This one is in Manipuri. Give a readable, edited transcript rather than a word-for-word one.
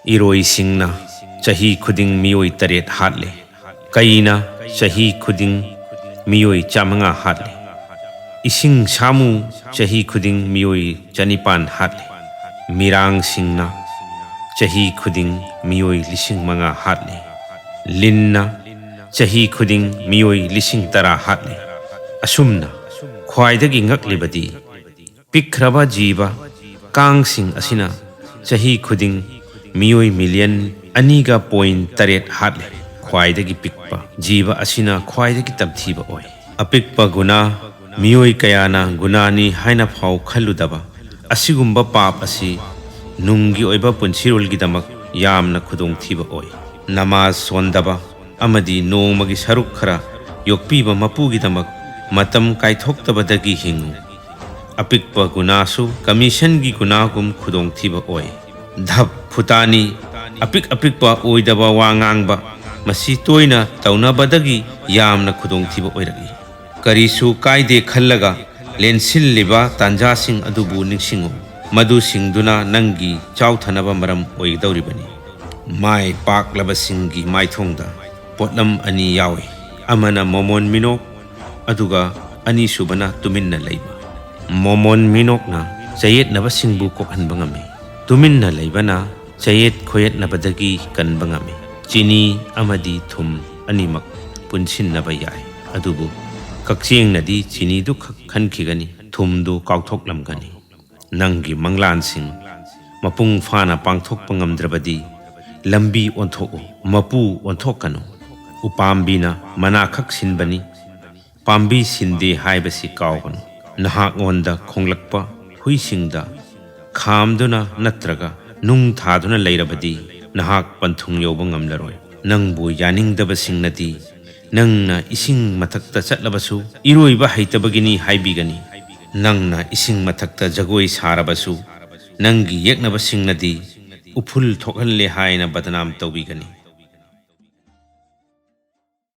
Iroisingna chahi khuding mioi taret hatle. Kaina chahi khuding mioi chamanga hatle. Ising samu chahi khuding mioi chanipan hatle. Mirang singna chahi khuding mioi lising manga hatle. Linna chahi khuding mioi lising tara hatle. Asumna khwaidagi ngaklibadi pikraba jiba kang sing asina chahi khuding mioi million aniga point taret hatle. Khwaidagi pikpa jiba asina khwaidagi tabthiba oi. Apikpa guna mioi kayana gunani haina phau khaludaba asigumba pap asi nungi oiba punsirulgi damak yamna khudong thiba oi. Namaz sondaba amadi nongmagi saruk khara yokpiba mapugi damak matam kaithoktabadagi hingu. Apikpa gunasu commission gi gunagum khudong thiba oi. Dhap phutani apikpa oidaba wangangba masi toina taunabadagi yamna khudong thiba oiragi. Karisu kaide khallaga lensil liba tanja sing adubu ningsingu madu singduna nangi chauthanaba maram oigdauribani. Mai paklaba singi maithongda potlam ani yawi. Amana momon minok aduga ani subana tuminna leiba. Momon minok na chayet naba singbu kokhanba ngami. Tuminna leibana chayet khoyet nabadagi kanba ngami. Chini amadi thum animak punsin naba yai. Adubu kakcheng nadi chini du khankigani thum du kauthok lamgani. Nangi manglan sing mapung fana pangthok pangamdrabadi lambi onthok mapu onthokano. Upambina mana khak sinbani pambi sinde haibasi kaugano. Nahak onda khonglakpa huisingda khamduna natraga nung thaduna leirabadi nahak panthung yoba ngamlaroi. Nangbu yaningdaba singnadi nangna ising mathakta chatlabasu iroiba haitabagini haibigani. Nangna ising mathakta jagoi sarabasu nangi yeknaba singnadi uphul thokhalle haina badnam tawbigani.